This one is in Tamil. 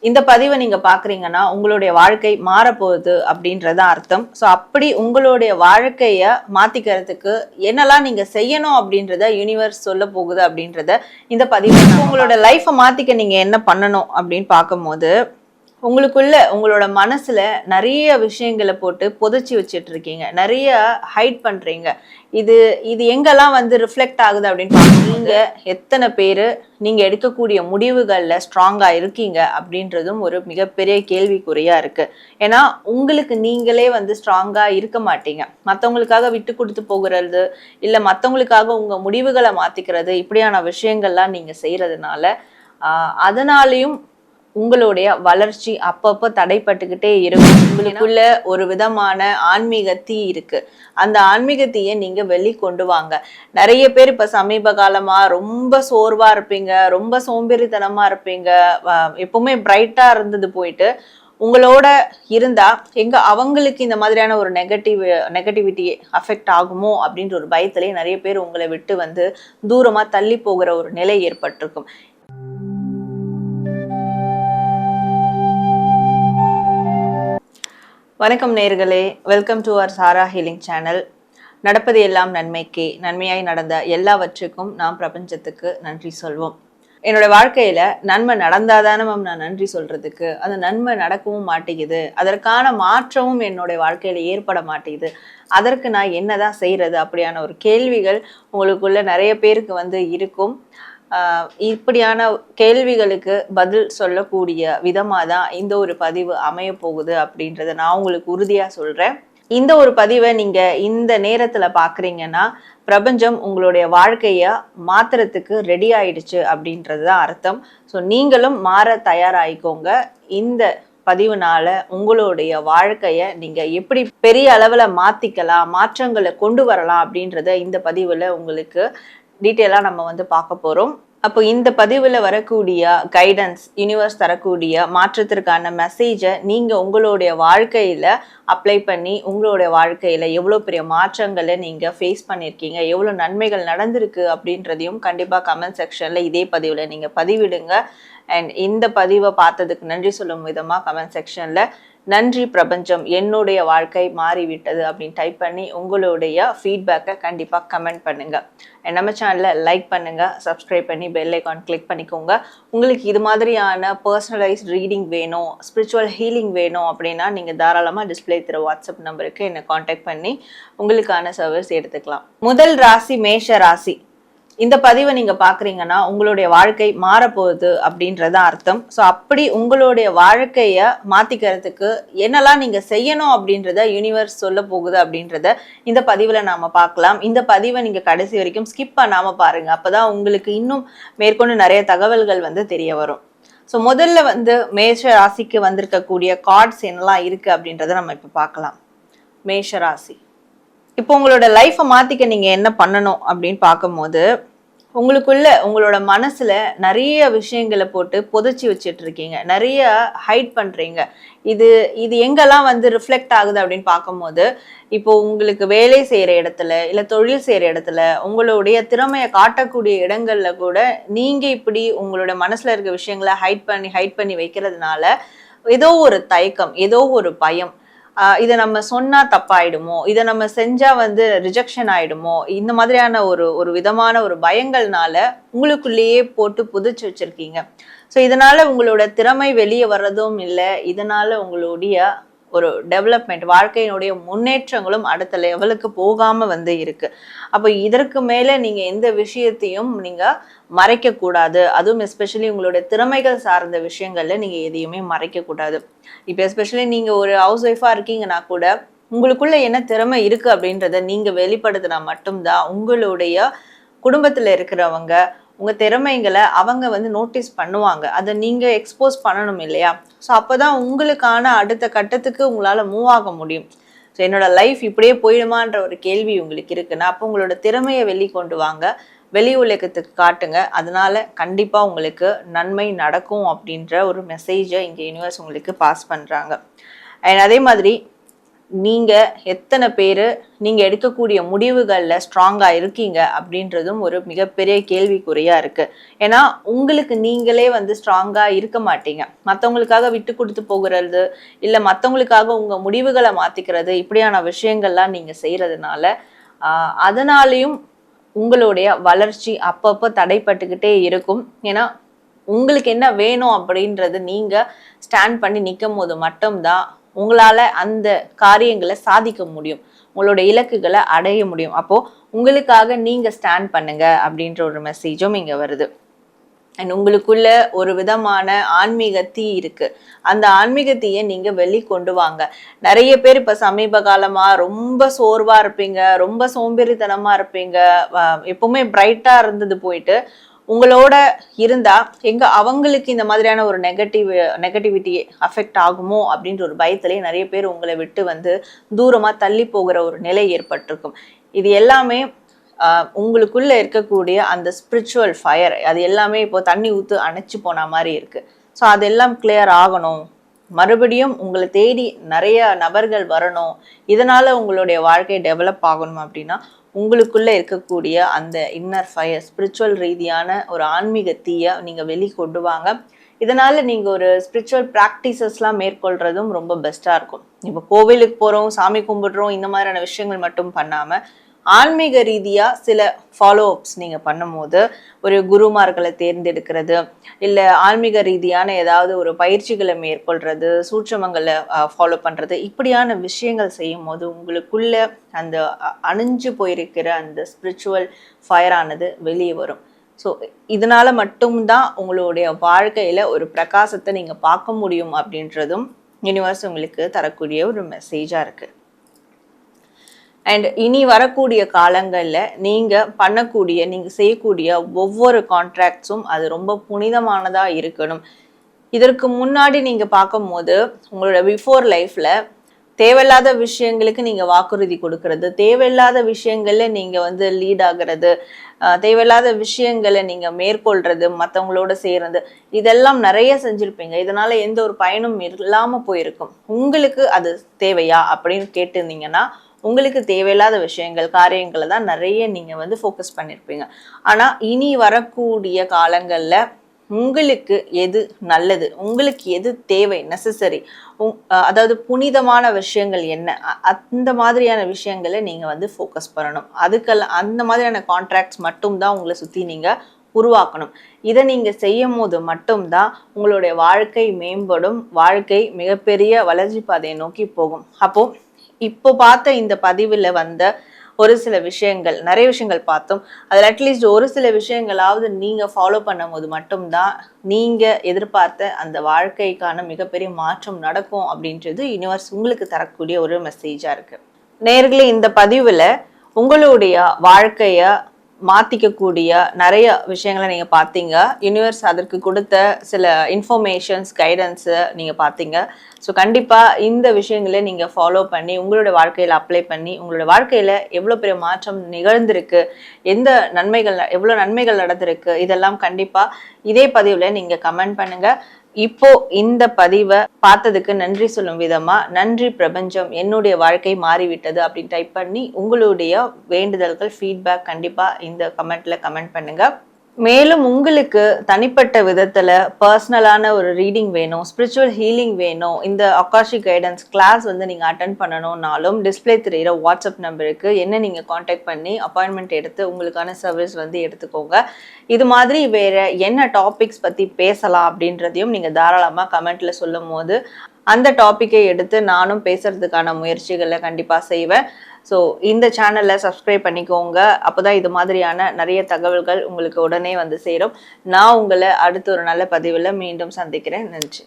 இந்த பதிவை நீங்க பாக்குறீங்கன்னா உங்களுடைய வாழ்க்கை மாறப்போகுது அப்படின்றத அர்த்தம். ஸோ அப்படி உங்களுடைய வாழ்க்கைய மாத்திக்கிறதுக்கு என்னெல்லாம் நீங்க செய்யணும் அப்படின்றத யூனிவர்ஸ் சொல்ல போகுது அப்படின்றத இந்த பதிவு. உங்களோட லைஃபை மாத்திக்க நீங்க என்ன பண்ணணும் அப்படின்னு பார்க்கும்போது, உங்களுக்குள்ள உங்களோட மனசுல நிறைய விஷயங்களை போட்டு புதைச்சி வச்சிட்டு இருக்கீங்க, நிறைய ஹைட் பண்றீங்க. இது இது எங்கெல்லாம் வந்து ரிஃப்ளெக்ட் ஆகுது அப்படின்னு நீங்க எத்தனை பேரு நீங்க எடுக்கக்கூடிய முடிவுகள்ல ஸ்ட்ராங்கா இருக்கீங்க அப்படின்றதும் ஒரு மிகப்பெரிய கேள்விக்குறியா இருக்கு. ஏன்னா உங்களுக்கு நீங்களே வந்து ஸ்ட்ராங்கா இருக்க மாட்டீங்க. மற்றவங்களுக்காக விட்டு கொடுத்து போகிறது, இல்ல மற்றவங்களுக்காக உங்க முடிவுகளை மாத்திக்கிறது, இப்படியான விஷயங்கள்லாம் நீங்க செய்யறதுனால அதனாலையும் உங்களுடைய வளர்ச்சி அப்பப்போ தடைப்பட்டுக்கிட்டே இருக்கும். உங்களுக்குள்ள ஒரு விதமான ஆன்மீக தீ இருக்கு. அந்த ஆன்மீக தீயை நீங்க வெளி கொண்டு வாங்க. நிறைய பேர் இப்ப சமீப காலமா ரொம்ப சோர்வா இருப்பீங்க, ரொம்ப சோம்பேறித்தனமா இருப்பீங்க, எப்பவுமே பிரைட்டா இருந்தது போயிட்டு உங்களோட இருந்தா அவங்களுக்கு இந்த மாதிரியான ஒரு நெகட்டிவிட்டி அஃபெக்ட் ஆகுமோ அப்படின்ற ஒரு பயத்திலே நிறைய பேர் உங்களை விட்டு வந்து தூரமா தள்ளி போகிற ஒரு நிலை ஏற்பட்டிருக்கும். வணக்கம் நேயர்களே, welcome to our Sara healing channel. நடப்பது எல்லாம் நன்மைக்கே, நன்மையாய் நடந்த எல்லாவற்றுக்கும் நாம் பிரபஞ்சத்துக்கு நன்றி சொல்வோம். என்னோட வாழ்க்கையில நன்மை நடந்தாதானே நான் நன்றி சொல்றதுக்கு, அந்த நன்மை நடக்கவும் மாட்டேங்குது, அதற்கான மாற்றமும் என்னுடைய வாழ்க்கையில ஏற்பட மாட்டேங்குது, அதற்கு நான் என்னதான் செய்யறது அப்படியான ஒரு கேள்விகள் உங்களுக்குள்ள நிறைய பேருக்கு வந்து இருக்கும். இப்படியான கேள்விகளுக்கு பதில் சொல்லக்கூடிய விதமாக தான் இந்த ஒரு பதிவு அமைய போகுது அப்படின்றத நான் உங்களுக்கு உறுதியாக சொல்கிறேன். இந்த ஒரு பதிவை நீங்கள் இந்த நேரத்தில் பார்க்குறீங்கன்னா பிரபஞ்சம் உங்களுடைய வாழ்க்கையை மாத்துறதுக்கு ரெடி ஆயிடுச்சு அப்படின்றது தான் அர்த்தம். ஸோ நீங்களும் மாற தயாராகிக்கோங்க. இந்த பதிவுனால உங்களுடைய வாழ்க்கையை நீங்க எப்படி பெரிய அளவில் மாத்திக்கலாம், மாற்றங்களை கொண்டு வரலாம் அப்படின்றத இந்த பதிவில் உங்களுக்கு டீட்டெயிலாக நம்ம வந்து பார்க்க போகிறோம். அப்போ இந்த பதிவில் வரக்கூடிய கைடன்ஸ், யூனிவர்ஸ் தரக்கூடிய மாற்றத்திற்கான மெசேஜை நீங்கள் உங்களுடைய வாழ்க்கையில் அப்ளை பண்ணி உங்களுடைய வாழ்க்கையில் எவ்வளோ பெரிய மாற்றங்களை நீங்கள் ஃபேஸ் பண்ணியிருக்கீங்க, எவ்வளோ நன்மைகள் நடந்திருக்கு அப்படின்றதையும் கண்டிப்பாக கமெண்ட் செக்ஷனில் இதே பதிவில் நீங்கள் பதிவிடுங்க. அண்ட் இந்த பதிவை பார்த்ததுக்கு நன்றி சொல்லும் விதமாக கமெண்ட் செக்ஷனில் நன்றி பிரபஞ்சம், என்னுடைய வாழ்க்கை மாறிவிட்டது அப்படின்னு டைப் பண்ணி உங்களுடைய ஃபீட்பேக்கை கண்டிப்பாக கமெண்ட் பண்ணுங்கள். நம்ம சேனலில் லைக் பண்ணுங்கள், சப்ஸ்கிரைப் பண்ணி பெல் ஐக்கான் கிளிக் பண்ணிக்கோங்க. உங்களுக்கு இது மாதிரியான பர்சனலைஸ்ட் ரீடிங் வேணும், ஸ்பிரிச்சுவல் ஹீலிங் வேணும் அப்படின்னா நீங்கள் தாராளமாக டிஸ்பிளே தர வாட்ஸ்அப் நம்பருக்கு என்னை காண்டாக்ட் பண்ணி உங்களுக்கான சர்வீஸ் எடுத்துக்கலாம். முதல் ராசி மேஷ ராசி. இந்த பதிவை நீங்க பாக்குறீங்கன்னா உங்களுடைய வாழ்க்கை மாறப்போகுது அப்படின்றத அர்த்தம். ஸோ அப்படி உங்களுடைய வாழ்க்கைய மாத்திக்கிறதுக்கு என்னெல்லாம் நீங்க செய்யணும் அப்படின்றத யூனிவர்ஸ் சொல்ல போகுது அப்படின்றத இந்த பதிவுல நாம பார்க்கலாம். இந்த பதிவை நீங்க கடைசி வரைக்கும் ஸ்கிப் பண்ணாம பாருங்க, அப்பதான் உங்களுக்கு இன்னும் மேற்கொண்டு நிறைய தகவல்கள் வந்து தெரிய வரும். ஸோ முதல்ல வந்து மேஷ ராசிக்கு வந்திருக்கக்கூடிய கார்ட்ஸ் என்னெல்லாம் இருக்கு அப்படின்றத நம்ம இப்ப பார்க்கலாம். மேஷ ராசி, இப்போ உங்களோட லைஃப்பை மாத்திக்க நீங்க என்ன பண்ணணும் அப்படின்னு பார்க்கும்போது, உங்களுக்குள்ள உங்களோட மனசுல நிறைய விஷயங்களை போட்டு புதைச்சி வச்சிட்டு இருக்கீங்க, நிறைய ஹைட் பண்றீங்க. இது இது எங்கெல்லாம் வந்து ரிஃப்ளெக்ட் ஆகுது அப்படின்னு பார்க்கும்போது, இப்போ உங்களுக்கு வேலை செய்யற இடத்துல இல்ல தொழில் செய்யற இடத்துல உங்களுடைய திறமையை காட்டக்கூடிய இடங்கள்ல கூட நீங்க இப்படி உங்களோட மனசுல இருக்க விஷயங்களை ஹைட் பண்ணி வைக்கிறதுனால ஏதோ ஒரு தயக்கம், ஏதோ ஒரு பயம், இதை நம்ம சொன்னா தப்பாயிடுமோ, இதை நம்ம செஞ்சா வந்து ரிஜெக்ஷன் ஆயிடுமோ, இந்த மாதிரியான ஒரு விதமான ஒரு பயங்கள்னால உங்களுக்குள்ளேயே போட்டு புதைச்சு வச்சிருக்கீங்க. ஸோ இதனால உங்களோட திறமை வெளியே வர்றதும் இல்லை, இதனால உங்களுடைய ஒரு டெவலப்மெண்ட், வாழ்க்கையினுடைய முன்னேற்றங்களும் அடுத்த லெவலுக்கு போகாம வந்து இருக்கு. அப்போ இதற்கு மேல நீங்க எந்த விஷயத்தையும் நீங்க மறைக்க கூடாது. அதுவும் எஸ்பெஷலி உங்களுடைய திறமைகள் சார்ந்த விஷயங்கள்ல நீங்க எதையுமே மறைக்க கூடாது. இப்போ எஸ்பெஷலி நீங்க ஒரு ஹவுஸ் ஒய்ஃபா இருக்கீங்கன்னா கூட உங்களுக்குள்ள என்ன திறமை இருக்கு அப்படின்றத நீங்க வெளிப்படுத்தினா மட்டும்தான் உங்களுடைய குடும்பத்துல இருக்கிறவங்க உங்க திறமைகளை அவங்க வந்து நோட்டீஸ் பண்ணுவாங்க. அதை நீங்க எக்ஸ்போஸ் பண்ணணும் இல்லையா? ஸோ அப்போதான் உங்களுக்கான அடுத்த கட்டத்துக்கு உங்களால மூவ் ஆக முடியும். ஸோ என்னோட லைஃப் இப்படியே போயிடுமான்ற ஒரு கேள்வி உங்களுக்கு இருக்குன்னா அப்போ உங்களோட திறமையை வெளிக்கொண்டு வாங்க, வெளி உலகத்துக்கு காட்டுங்க. அதனால கண்டிப்பா உங்களுக்கு நன்மை நடக்கும் அப்படின்ற ஒரு மெசேஜை இங்க யூனிவர்ஸ் உங்களுக்கு பாஸ் பண்றாங்க. அண்ட் அதே மாதிரி நீங்க எத்தனை பேர் நீங்க எடுக்கக்கூடிய முடிவுகள்ல ஸ்ட்ராங்கா இருக்கீங்க அப்படின்றதும் ஒரு மிகப்பெரிய கேள்விக்குறியா இருக்கு. ஏன்னா உங்களுக்கு நீங்களே வந்து ஸ்ட்ராங்கா இருக்க மாட்டீங்க. மற்றவங்களுக்காக விட்டு கொடுத்து போகிறது, இல்ல மற்றவங்களுக்காக உங்க முடிவுகளை மாத்திக்கிறது, இப்படியான விஷயங்கள்லாம் நீங்க செய்யறதுனால அதனாலையும் உங்களுடைய வளர்ச்சி அப்பப்போ தடைப்பட்டுக்கிட்டே இருக்கும். ஏன்னா உங்களுக்கு என்ன வேணும் அப்படின்றது நீங்க ஸ்டாண்ட் பண்ணி நிற்கும் போது மட்டும்தான் உங்களால அந்த காரியங்களை சாதிக்க முடியும், உங்களோட இலக்குகளை அடைய முடியும். அப்போ உங்களுக்காக நீங்க ஸ்டாண்ட் பண்ணுங்க அப்படின்ற ஒரு மெசேஜும் இங்க வருது. அண்ட் உங்களுக்குள்ள ஒரு விதமான ஆன்மீக தீ இருக்கு. அந்த ஆன்மீக தீயை நீங்க வெளி கொண்டு வாங்க. நிறைய பேர் இப்ப சமீப காலமா ரொம்ப சோர்வா இருப்பீங்க, ரொம்ப சோம்பேறித்தனமா இருப்பீங்க, எப்பவுமே பிரைட்டா இருந்தது போயிட்டு உங்களோட இருந்தா அவங்களுக்கு இந்த மாதிரியான ஒரு நெகட்டிவிட்டி அஃபெக்ட் ஆகுமோ அப்படின்ற ஒரு பயத்திலே நிறைய பேர் உங்களை விட்டு வந்து தூரமா தள்ளி போகிற ஒரு நிலை ஏற்பட்டிருக்கும். இது எல்லாமே உங்களுக்குள்ள இருக்கக்கூடிய அந்த ஸ்பிரிச்சுவல் ஃபயர் அது எல்லாமே இப்போ தண்ணி ஊத்து அணைச்சு போன மாதிரி இருக்கு. ஸோ அதெல்லாம் கிளியர் ஆகணும், மறுபடியும் உங்களை தேடி நிறைய நபர்கள் வரணும், இதனால உங்களுடைய வாழ்க்கை டெவலப் ஆகணும் அப்படின்னா உங்களுக்குள்ள இருக்கக்கூடிய அந்த இன்னர் ஃபயர், ஸ்பிரிச்சுவல் ரீதியான ஒரு ஆன்மீக தீயை நீங்க வெளி கொண்டு வாங்க. இதனால நீங்க ஒரு ஸ்பிரிச்சுவல் ப்ராக்டிசஸ்லாம் மேற்கொள்றதும் ரொம்ப பெஸ்டா இருக்கும். இப்போ கோவிலுக்கு போறோம், சாமி கும்பிடுறோம், இந்த மாதிரியான விஷயங்கள் மட்டும் பண்ணாம ஆன்மீக ரீதியா சில ஃபாலோ அப்ஸ் நீங்க பண்ணும்போது, ஒரு குருமார்களை தேர்ந்தெடுக்கிறது, இல்ல ஆன்மீக ரீதியான ஏதாவது ஒரு பயிற்சிகளை மேற்கொள்றது, சூட்சமங்களை ஃபாலோ பண்றது, இப்படியான விஷயங்கள் செய்யும் போது உங்களுக்குள்ள அந்த அணிஞ்சு போயிருக்கிற அந்த ஸ்பிரிச்சுவல் ஃபயரானது வெளியே வரும். ஸோ இதனால மட்டும்தான் உங்களுடைய வாழ்க்கையில ஒரு பிரகாசத்தை நீங்க பார்க்க முடியும் அப்படின்றதும் யூனிவர்ஸ் உங்களுக்கு தரக்கூடிய ஒரு மெசேஜா இருக்கு. அண்ட் இனி வரக்கூடிய காலங்களில் நீங்கள் பண்ணக்கூடிய, நீங்கள் செய்யக்கூடிய ஒவ்வொரு கான்ட்ராக்ட்ஸும் அது ரொம்ப புனிதமானதாக இருக்கணும். இதற்கு முன்னாடி நீங்கள் பார்க்கும்போது உங்களோட பிஃபோர் லைஃப்பில் தேவையில்லாத விஷயங்களுக்கு நீங்கள் வாக்குறுதி கொடுக்கறது, தேவையில்லாத விஷயங்களில் நீங்கள் வந்து லீட் ஆகிறது, தேவையில்லாத விஷயங்களை நீங்கள் மேற்கொள்றது, மற்றவங்களோட செய்கிறது, இதெல்லாம் நிறைய செஞ்சுருப்பீங்க. இதனால் எந்த ஒரு பயனும் இல்லாமல் போயிருக்கும். உங்களுக்கு அது தேவையா அப்படின்னு கேட்டிருந்தீங்கன்னா உங்களுக்கு தேவையில்லாத விஷயங்கள், காரியங்களை தான் நிறைய நீங்க வந்து ஃபோக்கஸ் பண்ணியிருப்பீங்க. ஆனா இனி வரக்கூடிய காலங்கள்ல உங்களுக்கு எது நல்லது, உங்களுக்கு எது தேவை, நெசசரி, அதாவது புனிதமான விஷயங்கள் என்ன, அந்த மாதிரியான விஷயங்களை நீங்க வந்து ஃபோக்கஸ் பண்ணணும். அதுக்கெல்லாம் அந்த மாதிரியான கான்ட்ராக்ட்ஸ் மட்டும்தான் உங்களை சுத்தி நீங்க உருவாக்கணும். இதை நீங்க செய்யும் போது மட்டும்தான் உங்களுடைய வாழ்க்கை மேம்படும், வாழ்க்கை மிகப்பெரிய வளர்ச்சி பாதையை நோக்கி போகும். அப்போ இப்போ பார்த்த இந்த பதிவில் வந்த ஒரு சில விஷயங்கள், நிறைய விஷயங்கள் பார்த்தோம். அதில் அட்லீஸ்ட் ஒரு சில விஷயங்களாவது நீங்கள் ஃபாலோ பண்ணும் போது மட்டும்தான் நீங்கள் எதிர்பார்த்த அந்த வாழ்க்கைக்கான மிகப்பெரிய மாற்றம் நடக்கும் அப்படின்றது யூனிவர்ஸ் உங்களுக்கு தரக்கூடிய ஒரு மெசேஜாக இருக்குது. நேர்களே, இந்த பதிவில் உங்களுடைய வாழ்க்கையை மாற்றிக்கக்கூடிய நிறைய விஷயங்களை நீங்கள் பார்த்தீங்க. யூனிவர்ஸ் அதற்கு கொடுத்த சில இன்ஃபர்மேஷன்ஸ், கைடன்ஸு நீங்கள் பார்த்தீங்க. ஸோ கண்டிப்பாக இந்த விஷயங்களை நீங்கள் ஃபாலோ பண்ணி உங்களோட வாழ்க்கையில் அப்ளை பண்ணி உங்களோட வாழ்க்கையில் எவ்வளோ பெரிய மாற்றம் நிகழ்ந்திருக்கு, எந்த நன்மைகள், எவ்வளோ நன்மைகள் நடந்திருக்கு, இதெல்லாம் கண்டிப்பாக இதே பதிவில் நீங்கள் கமெண்ட் பண்ணுங்கள். இப்போ இந்த பதிவை பார்த்ததுக்கு நன்றி சொல்லும் விதமா, நன்றி பிரபஞ்சம், என்னுடைய வாழ்க்கை மாறிவிட்டது அப்படின்னு டைப் பண்ணி உங்களுடைய வேண்டுதல்கள், ஃபீட்பேக் கண்டிப்பா இந்த கமெண்ட்ல கமெண்ட் பண்ணுங்க. மேலும் உங்களுக்கு தனிப்பட்ட விதத்துல பர்சனலான ஒரு ரீடிங் வேணும், ஸ்பிரிச்சுவல் ஹீலிங் வேணும், இந்த அகாஷிக் கைடன்ஸ் கிளாஸ் வந்து நீங்க அட்டென்ட் பண்ணணும்னாலும் டிஸ்பிளே தெரியுற வாட்ஸ்அப் நம்பருக்கு என்ன நீங்க காண்டாக்ட் பண்ணி அப்பாயின்மெண்ட் எடுத்து உங்களுக்கான சர்வீஸ் வந்து எடுத்துக்கோங்க. இது மாதிரி வேற என்ன டாபிக்ஸ் பத்தி பேசலாம் அப்படின்றதையும் நீங்க தாராளமா கமெண்ட்ல சொல்லும் போது அந்த டாப்பிக்கை எடுத்து நானும் பேசுறதுக்கான முயற்சிகளை கண்டிப்பா செய்வேன். ஸோ இந்த சேனலில் சப்ஸ்கிரைப் பண்ணிக்கோங்க. அப்போ தான் இது மாதிரியான நிறைய தகவல்கள் உங்களுக்கு உடனே வந்து சேரும். நான் உங்களை அடுத்த ஒரு நல்ல பதிவில் மீண்டும் சந்திக்கிறேன். நன்றி.